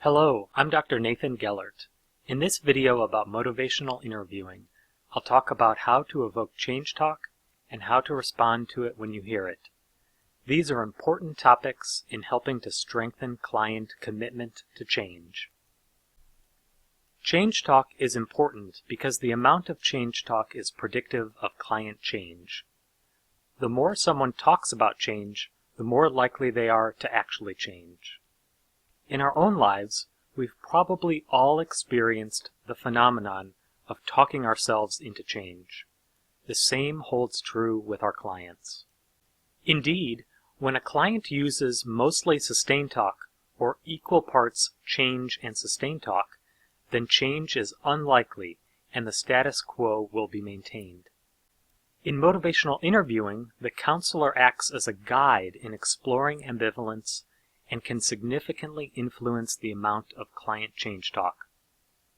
Hello, I'm Dr. Nathan Gellert. In this video about motivational interviewing, I'll talk about how to evoke change talk and how to respond to it when you hear it. These are important topics in helping to strengthen client commitment to change. Change talk is important because the amount of change talk is predictive of client change. The more someone talks about change, the more likely they are to actually change. In our own lives, we've probably all experienced the phenomenon of talking ourselves into change. The same holds true with our clients. Indeed, when a client uses mostly sustain talk or equal parts change and sustain talk, then change is unlikely and the status quo will be maintained. In motivational interviewing, the counselor acts as a guide in exploring ambivalence and can significantly influence the amount of client change talk.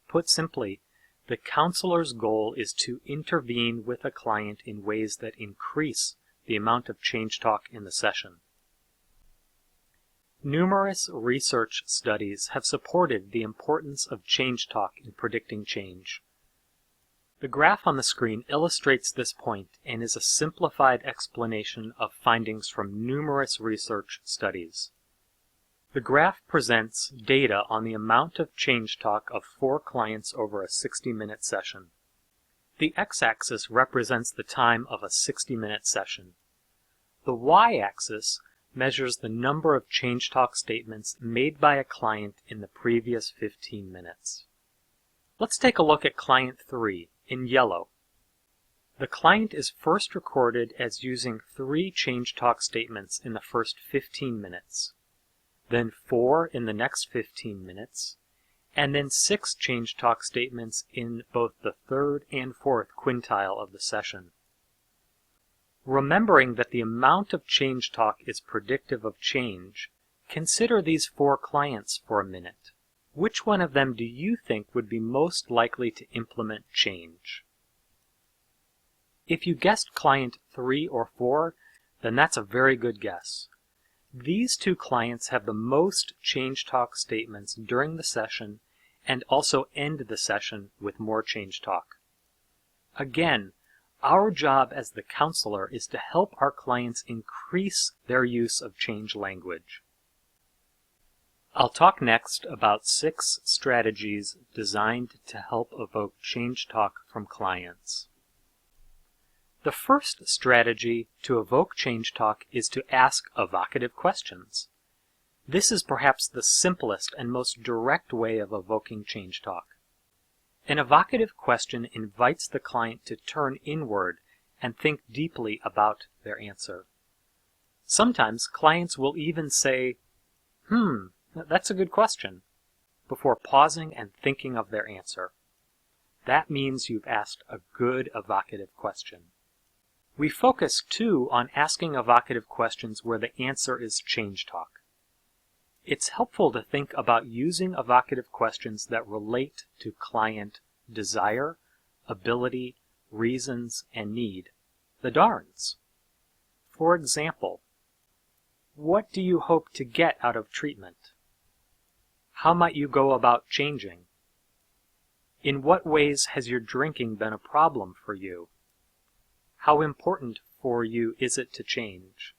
Put simply, the counselor's goal is to intervene with a client in ways that increase the amount of change talk in the session. Numerous research studies have supported the importance of change talk in predicting change. The graph on the screen illustrates this point and is a simplified explanation of findings from numerous research studies. The graph presents data on the amount of change talk of 4 clients over a 60-minute session. The x-axis represents the time of a 60-minute session. The y-axis measures the number of change talk statements made by a client in the previous 15 minutes. Let's take a look at client 3 in yellow. The client is first recorded as using 3 change talk statements in the first 15 minutes. Then 4 in the next 15 minutes, and then 6 change talk statements in both the third and fourth quintile of the session. Remembering that the amount of change talk is predictive of change, consider these 4 clients for a minute. Which one of them do you think would be most likely to implement change? If you guessed client 3 or 4, then that's a very good guess. These 2 clients have the most change talk statements during the session and also end the session with more change talk. Again, our job as the counselor is to help our clients increase their use of change language. I'll talk next about 6 strategies designed to help evoke change talk from clients. The first strategy to evoke change talk is to ask evocative questions. This is perhaps the simplest and most direct way of evoking change talk. An evocative question invites the client to turn inward and think deeply about their answer. Sometimes clients will even say, that's a good question, before pausing and thinking of their answer. That means you've asked a good evocative question. We focus, too, on asking evocative questions where the answer is change talk. It's helpful to think about using evocative questions that relate to client desire, ability, reasons, and need, the darns. For example, what do you hope to get out of treatment? How might you go about changing? In what ways has your drinking been a problem for you? How important for you is it to change?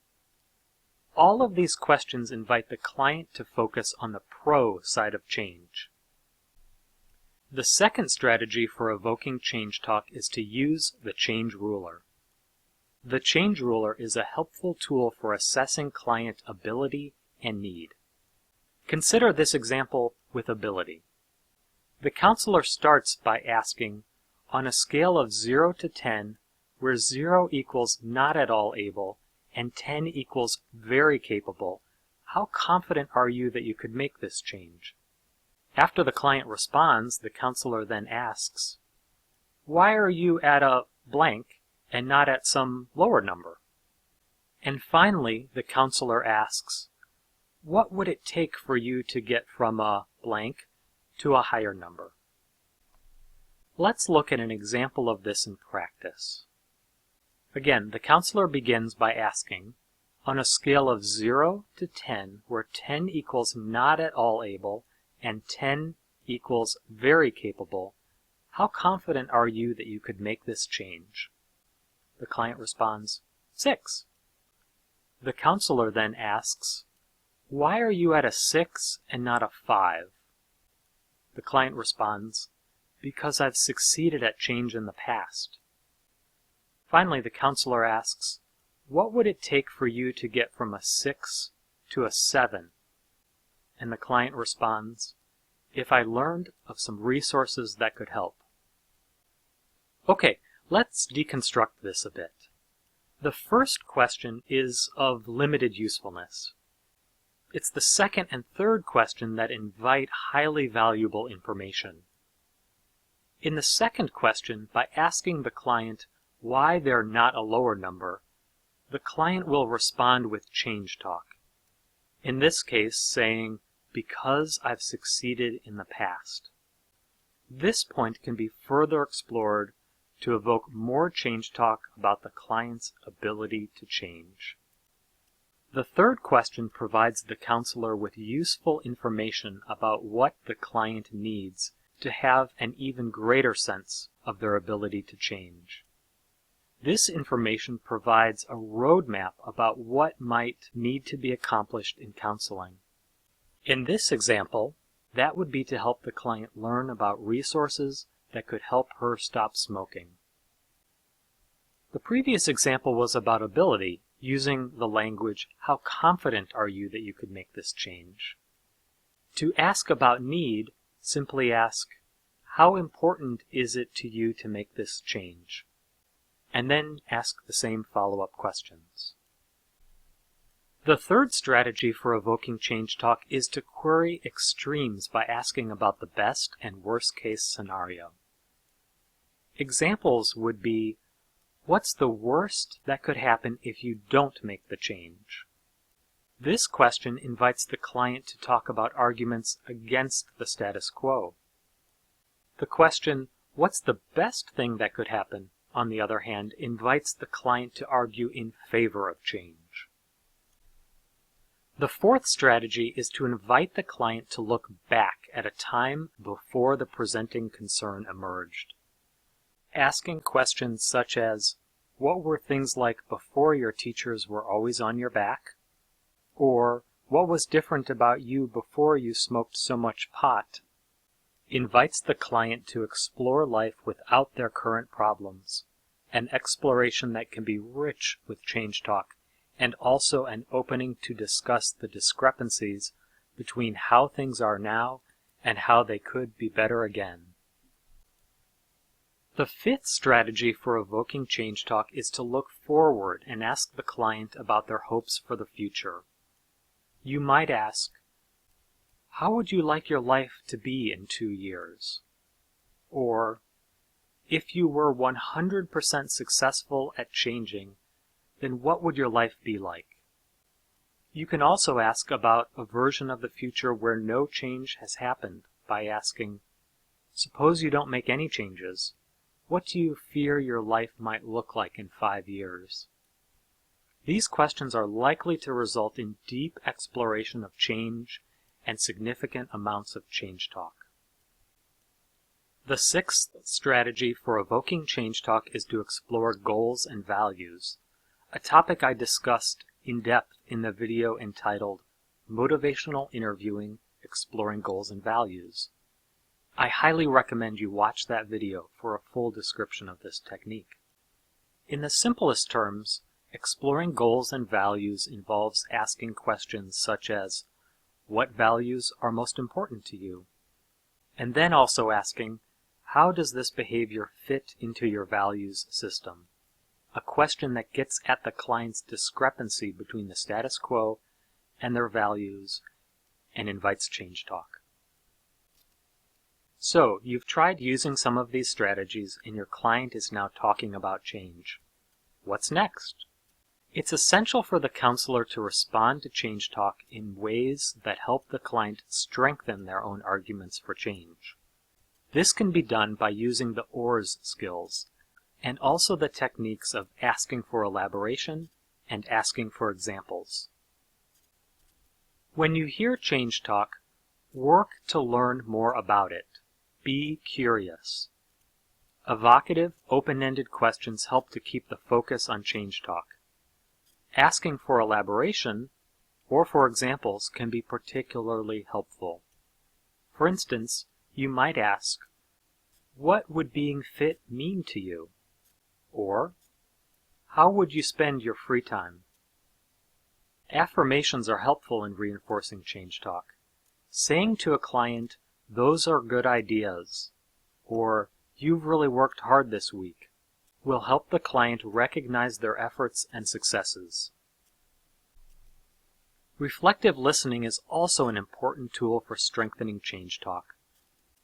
All of these questions invite the client to focus on the pro side of change. The second strategy for evoking change talk is to use the change ruler. The change ruler is a helpful tool for assessing client ability and need. Consider this example with ability. The counselor starts by asking, on a scale of 0 to 10, where 0 equals not at all able and 10 equals very capable, how confident are you that you could make this change? After the client responds, the counselor then asks, why are you at a blank and not at some lower number? And finally, the counselor asks, what would it take for you to get from a blank to a higher number? Let's look at an example of this in practice. Again, the counselor begins by asking, on a scale of 0 to 10, where 10 equals not at all able and 10 equals very capable, how confident are you that you could make this change? The client responds, 6. The counselor then asks, why are you at a 6 and not a 5? The client responds, because I've succeeded at change in the past. Finally, the counselor asks, what would it take for you to get from a 6 to a 7? And the client responds, if I learned of some resources that could help. Okay, let's deconstruct this a bit. The first question is of limited usefulness. It's the second and third question that invite highly valuable information. In the second question, by asking the client why they're not a lower number, the client will respond with change talk. In this case, saying, because I've succeeded in the past. This point can be further explored to evoke more change talk about the client's ability to change. The third question provides the counselor with useful information about what the client needs to have an even greater sense of their ability to change. This information provides a roadmap about what might need to be accomplished in counseling. In this example, that would be to help the client learn about resources that could help her stop smoking. The previous example was about ability, using the language, how confident are you that you could make this change? To ask about need, simply ask, how important is it to you to make this change? And then ask the same follow-up questions. The third strategy for evoking change talk is to query extremes by asking about the best and worst case scenario. Examples would be, what's the worst that could happen if you don't make the change? This question invites the client to talk about arguments against the status quo. The question, what's the best thing that could happen, on the other hand, invites the client to argue in favor of change. The fourth strategy is to invite the client to look back at a time before the presenting concern emerged. Asking questions such as, what were things like before your teachers were always on your back? Or, what was different about you before you smoked so much pot? Invites the client to explore life without their current problems, an exploration that can be rich with change talk, and also an opening to discuss the discrepancies between how things are now and how they could be better again. The fifth strategy for evoking change talk is to look forward and ask the client about their hopes for the future. You might ask, how would you like your life to be in 2 years? Or, if you were 100% successful at changing, then what would your life be like? You can also ask about a version of the future where no change has happened by asking, suppose you don't make any changes, what do you fear your life might look like in 5 years? These questions are likely to result in deep exploration of change and significant amounts of change talk. The sixth strategy for evoking change talk is to explore goals and values, a topic I discussed in depth in the video entitled Motivational Interviewing, Exploring Goals and Values. I highly recommend you watch that video for a full description of this technique. In the simplest terms, exploring goals and values involves asking questions such as, what values are most important to you? And then also asking, how does this behavior fit into your values system? A question that gets at the client's discrepancy between the status quo and their values and invites change talk. So, you've tried using some of these strategies and your client is now talking about change. What's next? It's essential for the counselor to respond to change talk in ways that help the client strengthen their own arguments for change. This can be done by using the ORS skills, and also the techniques of asking for elaboration and asking for examples. When you hear change talk, Work to learn more about it. Be curious. Evocative, open-ended questions help to keep the focus on change talk. Asking for elaboration or for examples can be particularly helpful. For instance, you might ask, "What would being fit mean to you?" Or, "How would you spend your free time?" Affirmations are helpful in reinforcing change talk. Saying to a client, "Those are good ideas," or "You've really worked hard this week," will help the client recognize their efforts and successes. Reflective listening is also an important tool for strengthening change talk.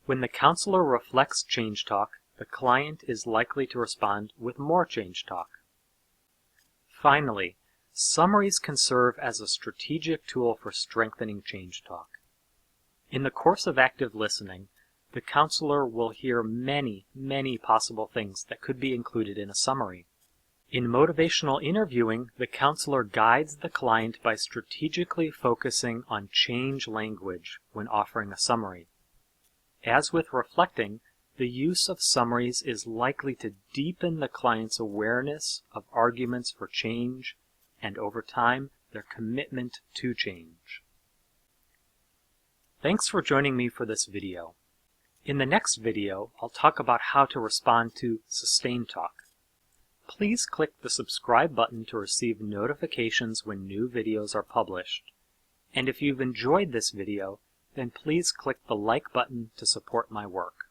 When the counselor reflects change talk, the client is likely to respond with more change talk. Finally, summaries can serve as a strategic tool for strengthening change talk. In the course of active listening, the counselor will hear many possible things that could be included in a summary. In motivational interviewing, the counselor guides the client by strategically focusing on change language when offering a summary. As with reflecting, the use of summaries is likely to deepen the client's awareness of arguments for change and, over time, their commitment to change. Thanks for joining me for this video. In the next video, I'll talk about how to respond to sustained talk. Please click the subscribe button to receive notifications when new videos are published. And if you've enjoyed this video, then please click the like button to support my work.